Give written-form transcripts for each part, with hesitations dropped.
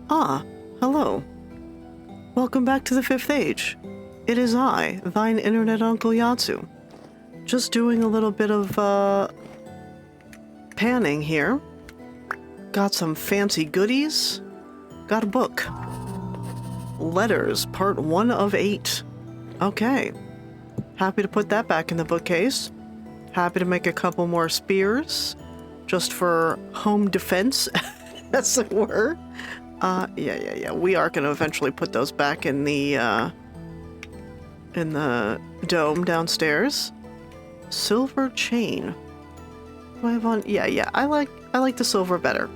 Ah, hello. Welcome back to the Fifth Age. It is I, thine internet uncle Yatsu. Just doing a little bit of, panning here. Got some fancy goodies. Got a book. Letters, part 1 of 8. Okay. Happy to put that back in the bookcase. Happy to make a couple more spears. Just for home defense, as it were. Yeah. We are going to eventually put those back in the dome downstairs. Silver chain. Do I have on? Yeah. I like the silver better.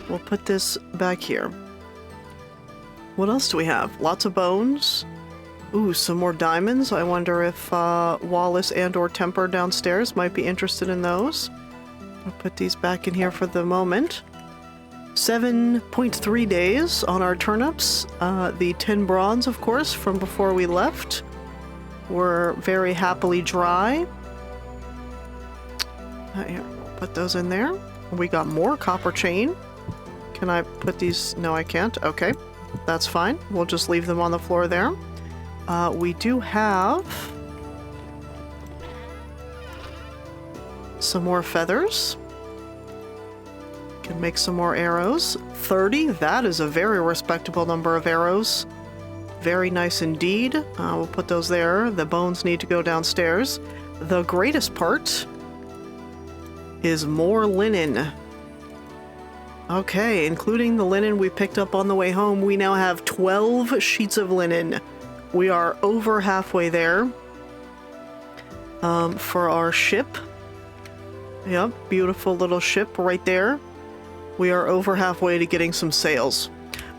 We'll put this back here. What else do we have? Lots of bones. Ooh, some more diamonds. I wonder if Wallace and or Temper downstairs might be interested in those. I'll put these back in here for the moment. 7.3 days on our turnips. The 10 bronze, of course, from before we left, were very happily dry. Here, put those in there. We got more copper chain. Can I put these? No, I can't. Okay, that's fine. We'll just leave them on the floor there. We do have some more feathers. Can make some more arrows. 30, that is a very respectable number of arrows. Very nice indeed. We'll put those there. The bones need to go downstairs. The greatest part is more linen. Okay, including the linen we picked up on the way home, we now have 12 sheets of linen. We are over halfway there for our ship. Yep, beautiful little ship right there. We are over halfway to getting some sails,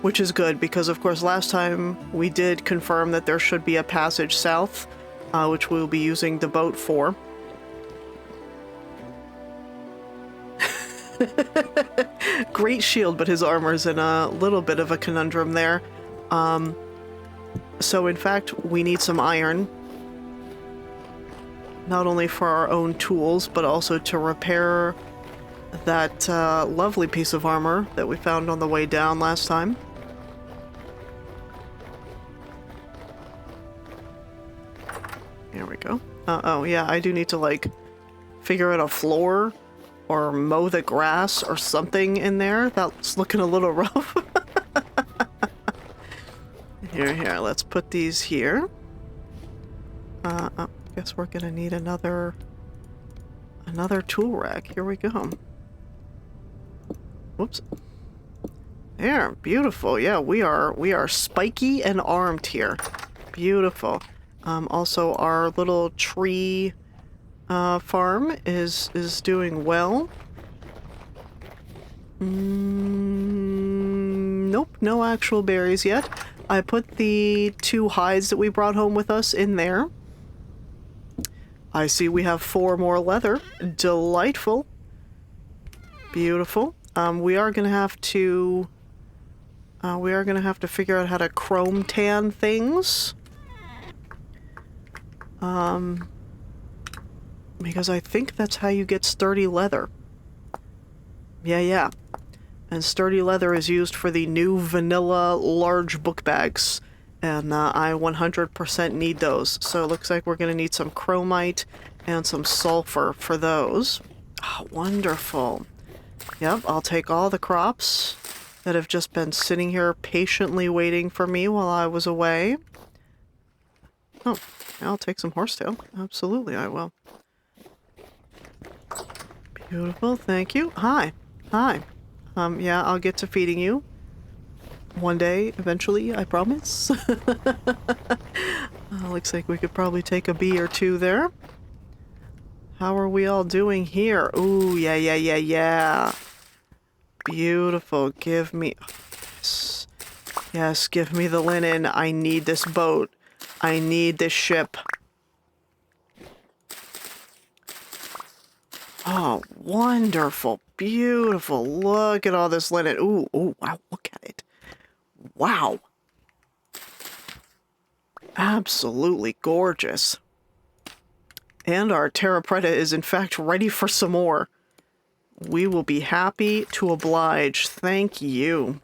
which is good because, of course, last time we did confirm that there should be a passage south, which we'll be using the boat for. Great shield, but his armor's in a little bit of a conundrum there. So, in fact, we need some iron. Not only for our own tools, but also to repair that lovely piece of armor that we found on the way down last time. Here we go. Oh, yeah, I do need to, like, figure out a floor or mow the grass or something in there. That's looking a little rough. Here, let's put these here. I guess we're gonna need another tool rack. Here we go. Whoops. There, beautiful. Yeah, we are spiky and armed here. Beautiful. Also, our little tree farm is doing well. Nope, no actual berries yet. I put the 2 hides that we brought home with us in there. I see we have 4 more leather. Delightful. Beautiful. We are gonna have to figure out how to chrome tan things. Because I think that's how you get sturdy leather. Yeah. And sturdy leather is used for the new vanilla large book bags. And I 100% need those. So it looks like we're going to need some chromite and some sulfur for those. Oh, wonderful. Yep, I'll take all the crops that have just been sitting here patiently waiting for me while I was away. Oh, I'll take some horsetail. Absolutely, I will. Beautiful, thank you. Hi. Yeah, I'll get to feeding you. One day, eventually, I promise. Looks like we could probably take a bee or 2 there. How are we all doing here? Ooh, yeah. Beautiful. Give me... Yes, give me the linen. I need this boat. I need this ship. Oh, wonderful. Beautiful. Look at all this linen. Ooh, wow, look at it. Wow. Absolutely gorgeous. And our Terra Preta is in fact ready for some more. We will be happy to oblige. Thank you.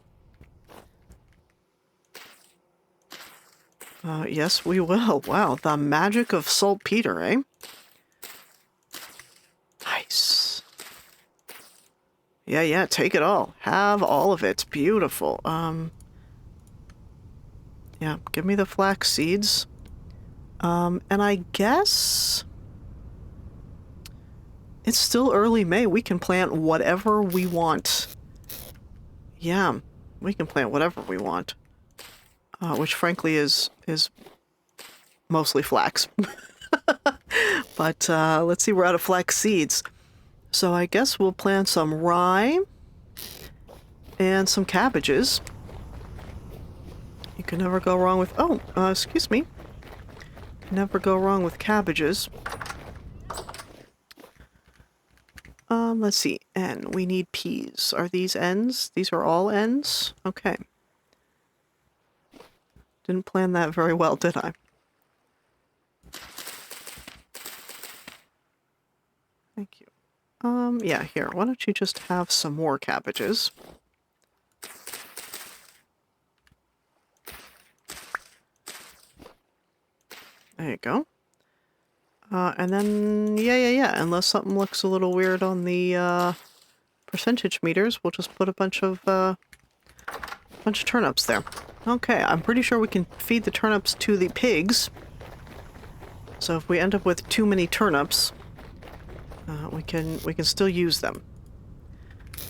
Yes, we will. Wow, the magic of saltpeter, eh? Nice. Yeah, take it all. Have all of it. Beautiful. Yeah, give me the flax seeds. And I guess it's still early May. We can plant whatever we want. Yeah, we can plant whatever we want. Which frankly is mostly flax. But let's see, we're out of flax seeds. So I guess we'll plant some rye and some cabbages. You can never go wrong with... Oh, excuse me. Never go wrong with cabbages. Let's see. And we need peas. Are these ends? These are all ends? Okay. Didn't plan that very well, did I? Thank you. Yeah, here. Why don't you just have some more cabbages? There you go. And then, yeah. Unless something looks a little weird on the percentage meters, we'll just put a bunch of turnips there. Okay, I'm pretty sure we can feed the turnips to the pigs. So if we end up with too many turnips, we can still use them.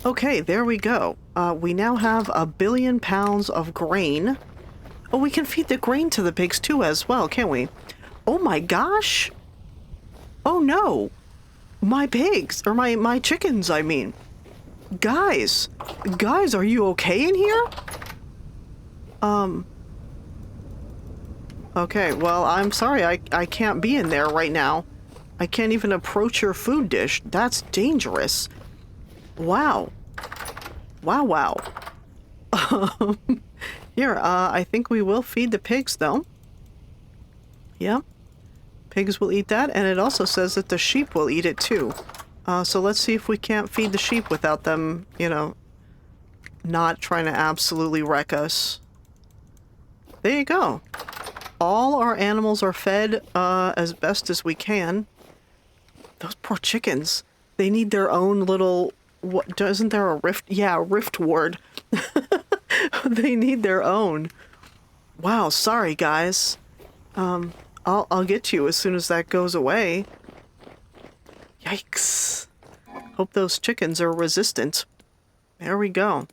Okay, there we go. We now have 1 billion pounds of grain. Oh, we can feed the grain to the pigs too as well, can't we? Oh my gosh! Oh no! My pigs, or my chickens, I mean. Guys, are you okay in here? Okay, well, I'm sorry, I can't be in there right now. I can't even approach your food dish. That's dangerous. Wow. Wow. Here, I think we will feed the pigs, though. Yeah. Pigs will eat that, and it also says that the sheep will eat it, too. So let's see if we can't feed the sheep without them, you know, not trying to absolutely wreck us. There you go. All our animals are fed as best as we can. Those poor chickens. They need their own little... What, isn't there a rift? Yeah, rift ward. They need their own. Wow, sorry guys. I'll get to you as soon as that goes away. Yikes. Hope those chickens are resistant. There we go.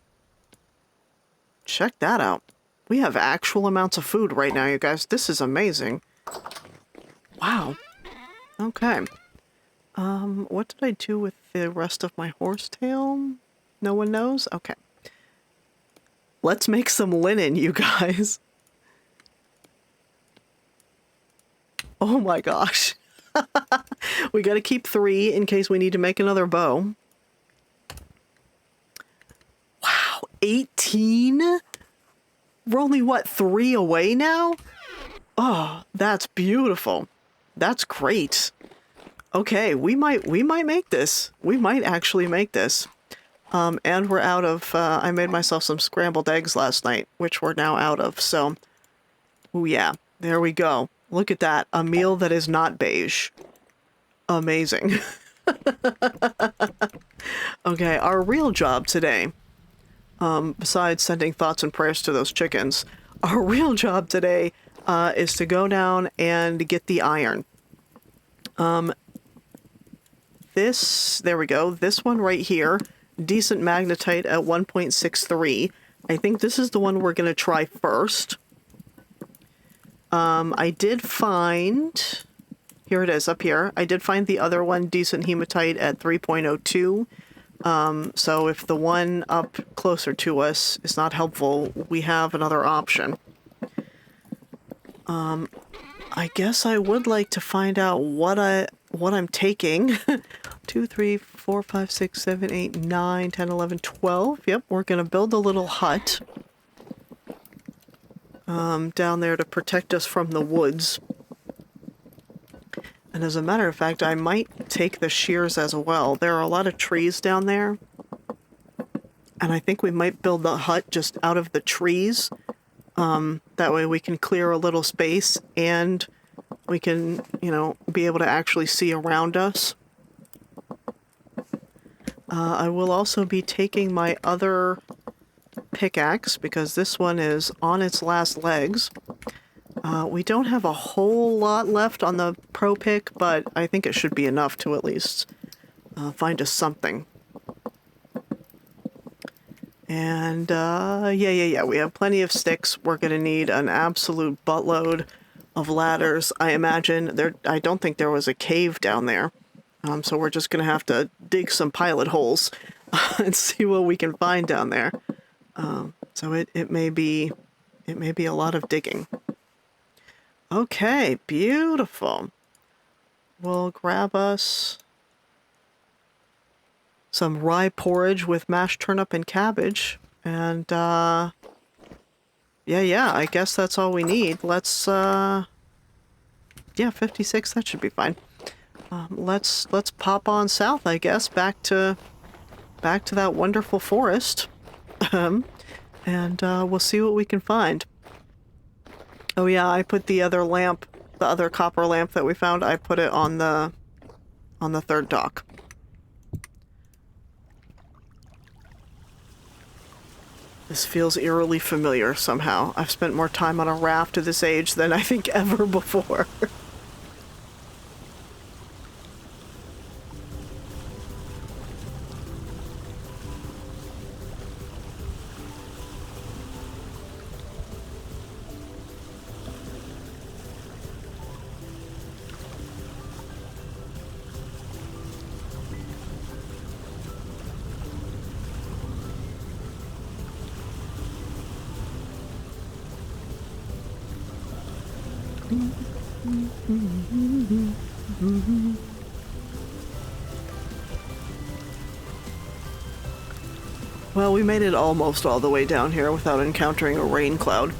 Check that out. We have actual amounts of food right now, you guys. This is amazing. Wow. Okay. What did I do with the rest of my horsetail? No one knows? Okay. Let's make some linen, you guys. Oh my gosh. We gotta keep 3 in case we need to make another bow. Wow, 18? We're only, what, 3 away now? Oh, that's beautiful. That's great. Okay, we might make this. We might actually make this. And we're out of, I made myself some scrambled eggs last night, which we're now out of, so. Ooh, yeah, there we go. Look at that, a meal that is not beige. Amazing. Okay, our real job today, besides sending thoughts and prayers to those chickens, our real job today is to go down and get the iron. There we go, this one right here, decent magnetite at 1.63. I think this is the one we're going to try first. I did find, here it is up here, I did find the other one, decent hematite at 3.02. So if the one up closer to us is not helpful, we have another option. I guess I would like to find out what I'm taking. 2, 3, 4, 5, 6, 7, 8, 9, 10, 11, 12. Yep, we're going to build a little hut down there to protect us from the woods. And as a matter of fact, I might take the shears as well. There are a lot of trees down there. And I think we might build the hut just out of the trees. That way we can clear a little space and we can, you know, be able to actually see around us. I will also be taking my other pickaxe because this one is on its last legs. We don't have a whole lot left on the Pro Pick, but I think it should be enough to at least find us something. And yeah, we have plenty of sticks. We're going to need an absolute buttload of ladders. I imagine I don't think there was a cave down there. So we're just going to have to dig some pilot holes and see what we can find down there. So it may be a lot of digging. Okay, beautiful. We'll grab us some rye porridge with mashed turnip and cabbage. And yeah, I guess that's all we need. Let's yeah, 56, that should be fine. Let's pop on south, I guess, back to that wonderful forest. And we'll see what we can find. Oh yeah, I put the other lamp, the other copper lamp that we found, I put it on the third dock. This feels eerily familiar somehow. I've spent more time on a raft at this age than I think ever before. Well, we made it almost all the way down here without encountering a rain cloud.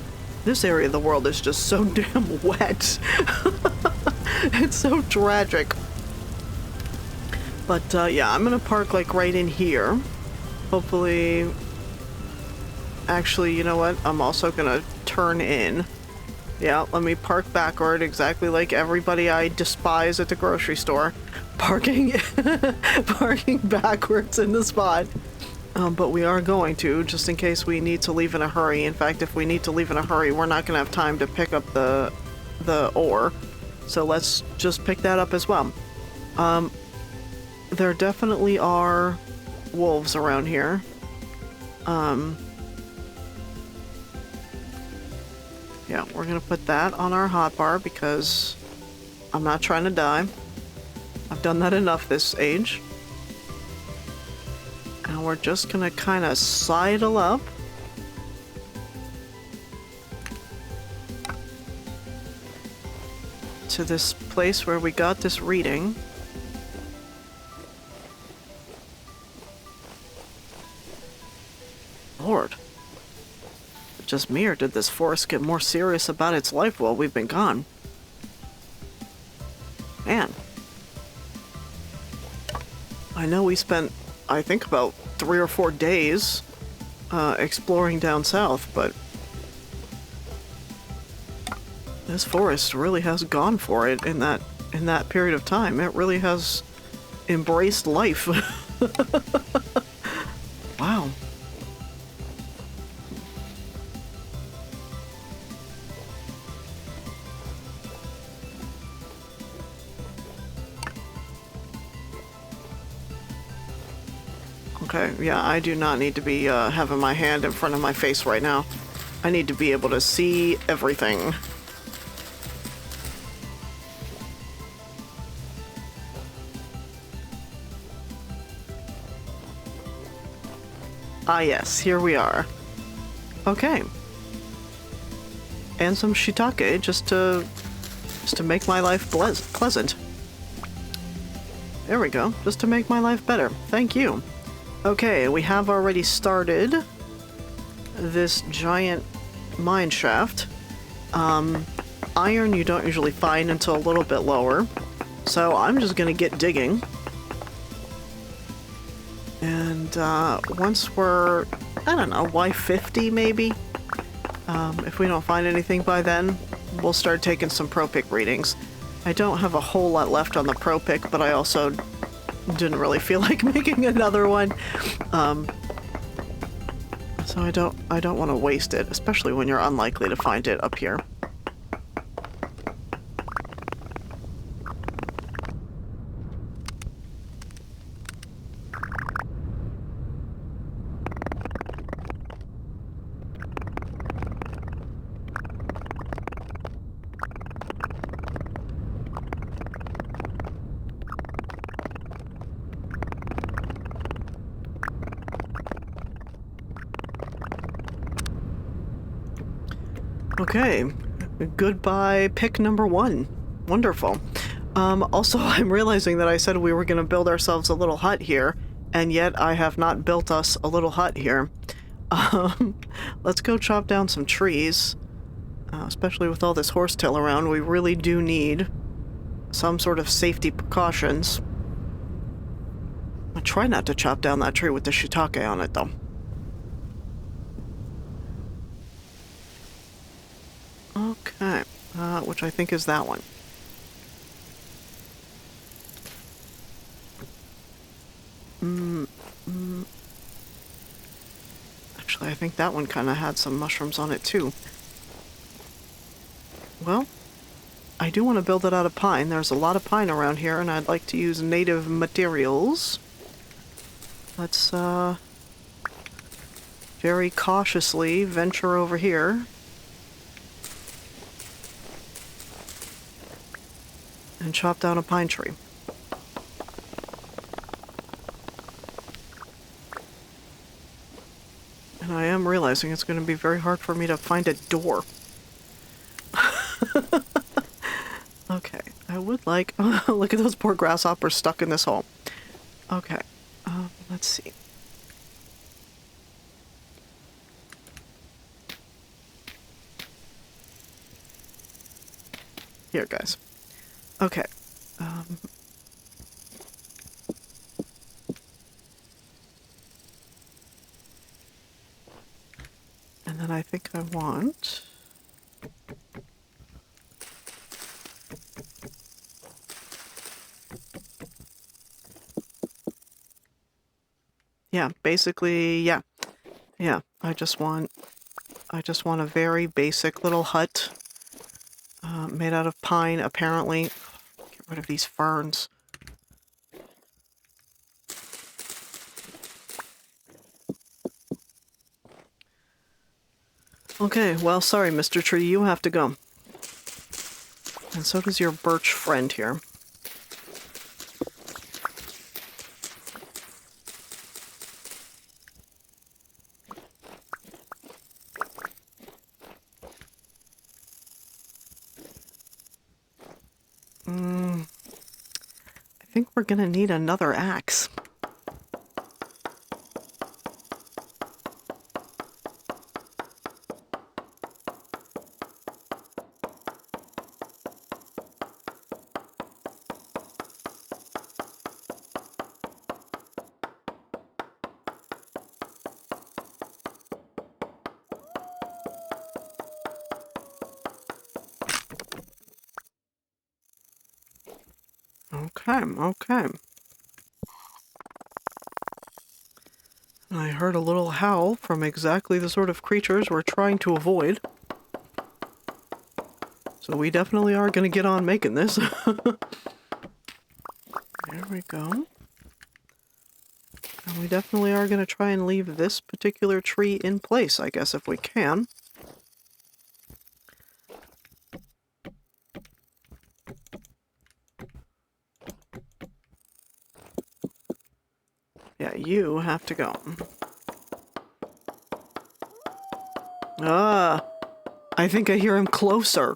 This area of the world is just so damn wet. It's so tragic. But yeah, I'm gonna park like right in here. Hopefully... Actually, you know what? I'm also gonna turn in. Yeah, let me park backward, exactly like everybody I despise at the grocery store. Parking backwards in the spot. But we are going to, just in case we need to leave in a hurry. In fact, if we need to leave in a hurry, we're not going to have time to pick up the ore. So let's just pick that up as well. There definitely are wolves around here. Yeah, we're going to put that on our hotbar because I'm not trying to die. I've done that enough this age. And we're just gonna kind of sidle up. To this place where we got this reading. Lord. Just me, or did this forest get more serious about its life while we've been gone? Man. I know we spent, I think, about 3 or 4 days exploring down south, but this forest really has gone for it in that period of time. It really has embraced life. Wow. Okay, yeah, I do not need to be having my hand in front of my face right now. I need to be able to see everything. Ah yes, here we are. Okay. And some shiitake just to make my life pleasant. There we go, just to make my life better. Thank you. Okay, we have already started this giant mine shaft. Iron you don't usually find until a little bit lower. So I'm just gonna get digging. And once we're, I don't know, Y50 maybe? If we don't find anything by then, we'll start taking some pro pick readings. I don't have a whole lot left on the pro pick, but I also didn't really feel like making another one. So I don't want to waste it, especially when you're unlikely to find it up here. Okay, goodbye pick number 1. Wonderful. Also, I'm realizing that I said we were going to build ourselves a little hut here, and yet I have not built us a little hut here. Let's go chop down some trees, especially with all this horsetail around. We really do need some sort of safety precautions. I try not to chop down that tree with the shiitake on it, though. Okay, which I think is that one. Actually, I think that one kind of had some mushrooms on it, too. Well, I do want to build it out of pine. There's a lot of pine around here, and I'd like to use native materials. Let's, very cautiously venture over here. And chop down a pine tree. And I am realizing it's going to be very hard for me to find a door. Okay, I would like... look at those poor grasshoppers stuck in this hole. Okay, let's see. Here, guys. Okay. And then I think I want... Yeah, basically, yeah. Yeah, I just want a very basic little hut made out of pine, apparently. Get rid of these ferns. Okay, well, sorry, Mr. Tree, you have to go. And so does your birch friend here. I think we're gonna need another axe. Okay, okay. I heard a little howl from exactly the sort of creatures we're trying to avoid. So we definitely are going to get on making this. There we go. And we definitely are going to try and leave this particular tree in place, I guess, if we can. Yeah, you have to go. Ah, I think I hear him closer.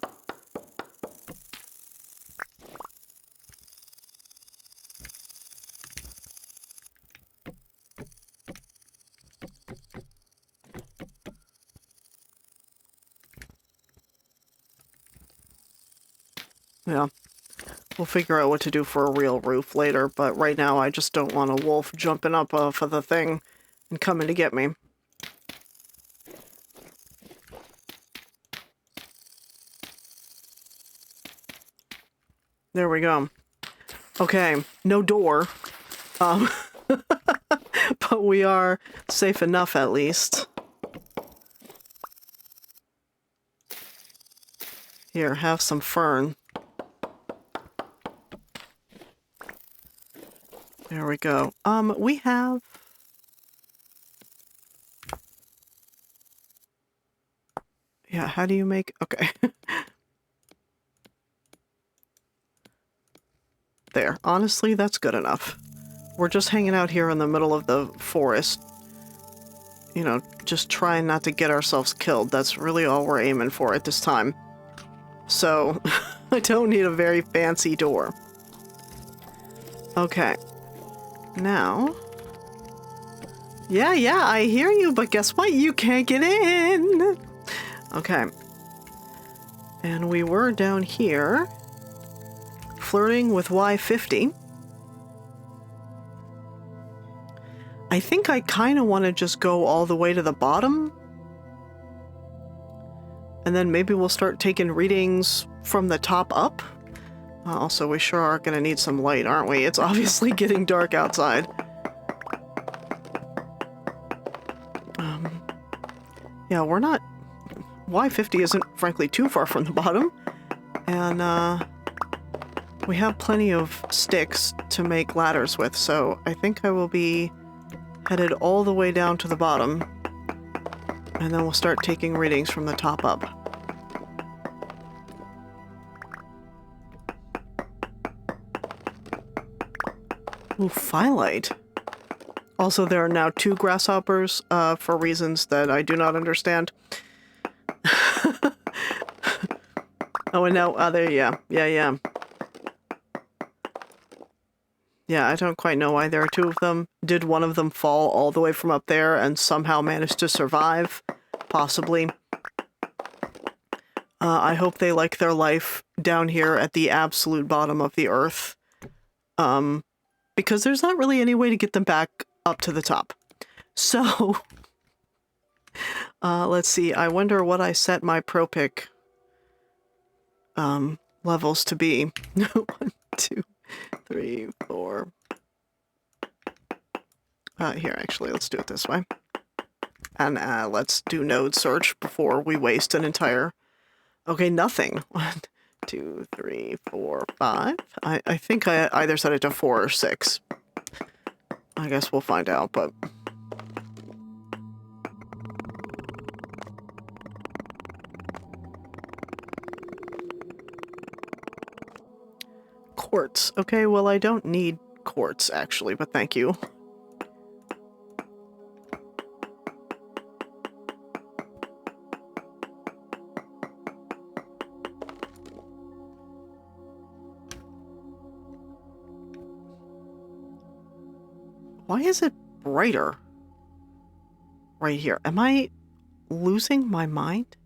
Yeah. We'll figure out what to do for a real roof later, but right now I just don't want a wolf jumping up off of the thing and coming to get me. There we go. Okay, no door. But we are safe enough at least. Here, have some fern. There we go. We have... Yeah, how do you make... Okay. There. Honestly, that's good enough. We're just hanging out here in the middle of the forest. You know, just trying not to get ourselves killed. That's really all we're aiming for at this time. So, I don't need a very fancy door. Okay. Now... Yeah, I hear you, but guess what? You can't get in! Okay. And we were down here... flirting with Y50. I think I kind of want to just go all the way to the bottom. And then maybe we'll start taking readings from the top up. Also, we sure are going to need some light, aren't we? It's obviously getting dark outside. Yeah, we're not... Y50 isn't, frankly, too far from the bottom. And, we have plenty of sticks to make ladders with, so I think I will be headed all the way down to the bottom, and then we'll start taking readings from the top up. Ooh, firelight. Also, there are now 2 grasshoppers, for reasons that I do not understand. Oh, and now, yeah. Yeah, I don't quite know why there are 2 of them. Did one of them fall all the way from up there and somehow manage to survive? Possibly. I hope they like their life down here at the absolute bottom of the earth. Because there's not really any way to get them back up to the top. So, let's see. I wonder what I set my pro-pick levels to be. 1, 2, 3, 4. Here, actually, let's do it this way. And let's do node search before we waste an entire... Okay, nothing. 1, 2, 3, 4, 5. I think I either set it to 4 or 6. I guess we'll find out, but... Quartz. Okay, well, I don't need quartz, actually, but thank you. Why is it brighter right here? Am I losing my mind?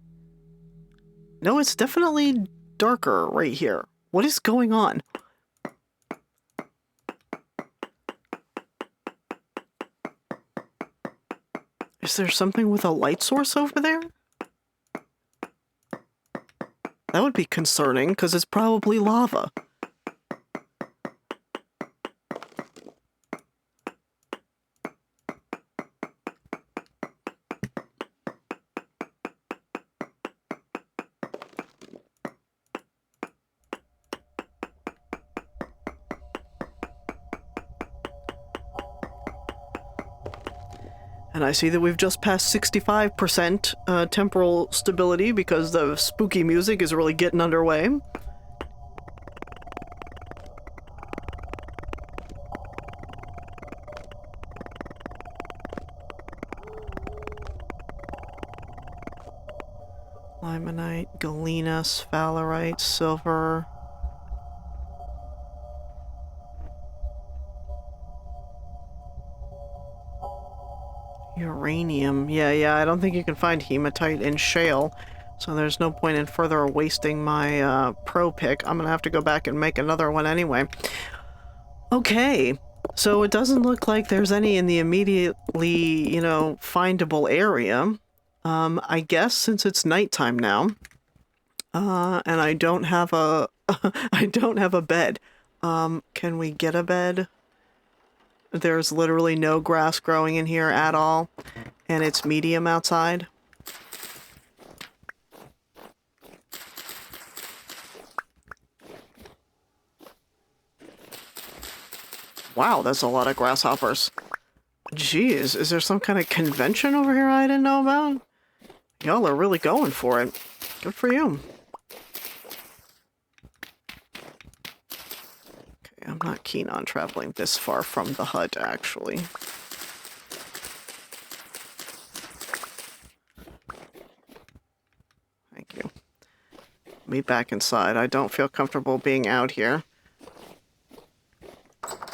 No, it's definitely darker right here. What is going on? Is there something with a light source over there? That would be concerning, because it's probably lava. And I see that we've just passed 65% temporal stability because the spooky music is really getting underway. Limonite, galena, sphalerite, silver... Uranium. Yeah, I don't think you can find hematite in shale. So there's no point in further wasting my pro pick. I'm gonna have to go back and make another one anyway. Okay, so it doesn't look like there's any in the immediately, you know, findable area. I guess since it's nighttime now, and I don't have a, I don't have a bed. Can we get a bed? There's literally no grass growing in here at all, and it's medium outside. Wow, that's a lot of grasshoppers. Jeez, is there some kind of convention over here I didn't know about? Y'all are really going for it. Good for you. Okay, I'm not keen on traveling this far from the hut, actually. Thank you. Me back inside. I don't feel comfortable being out here.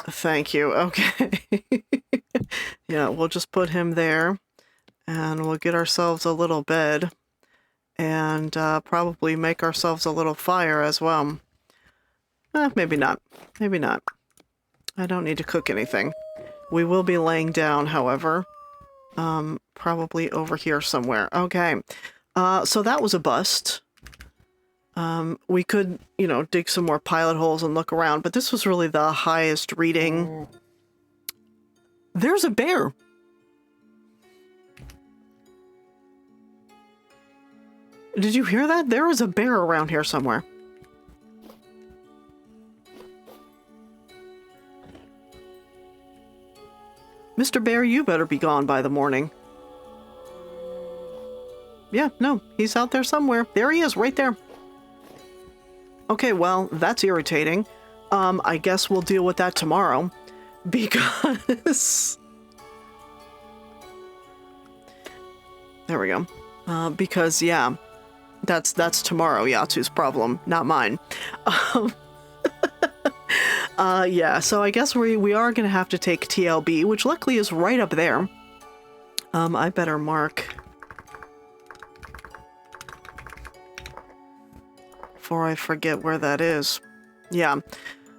Thank you. Okay. Yeah, we'll just put him there, and we'll get ourselves a little bed, and probably make ourselves a little fire as well. Maybe not. Maybe not. I don't need to cook anything. We will be laying down, however. Probably over here somewhere. Okay. So that was a bust. We could, you know, dig some more pilot holes and look around, but this was really the highest reading. There's a bear. Did you hear that? There is a bear around here somewhere. Mr. Bear, you better be gone by the morning. Yeah, no, he's out there somewhere. There he is, right there. Okay, well, that's irritating. I guess we'll deal with that tomorrow. Because... There we go. Because, yeah, that's tomorrow, Yatsu's problem, not mine. Yeah, so I guess we are going to have to take TLB, which luckily is right up there. I better mark... before I forget where that is. Yeah.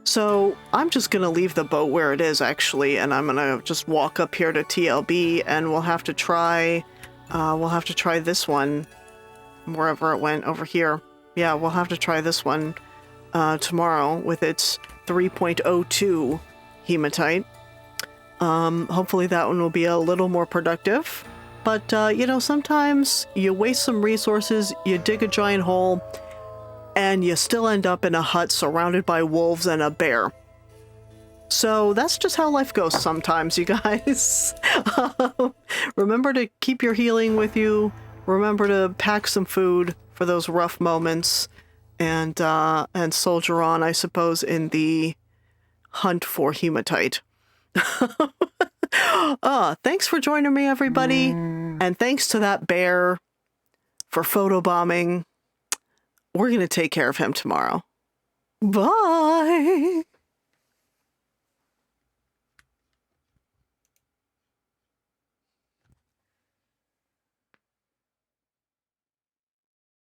So I'm just gonna leave the boat where it is, actually, and I'm gonna just walk up here to TLB, and we'll have to try this one wherever it went. Over here. Yeah, we'll have to try this one tomorrow with its 3.02 hematite. Hopefully that one will be a little more productive. But you know, sometimes you waste some resources, you dig a giant hole, and you still end up in a hut surrounded by wolves and a bear. So that's just how life goes sometimes, you guys. Remember to keep your healing with you. Remember to pack some food for those rough moments. And soldier on, I suppose, in the hunt for hematite. Thanks for joining me, everybody. And thanks to that bear for photobombing. We're going to take care of him tomorrow. Bye!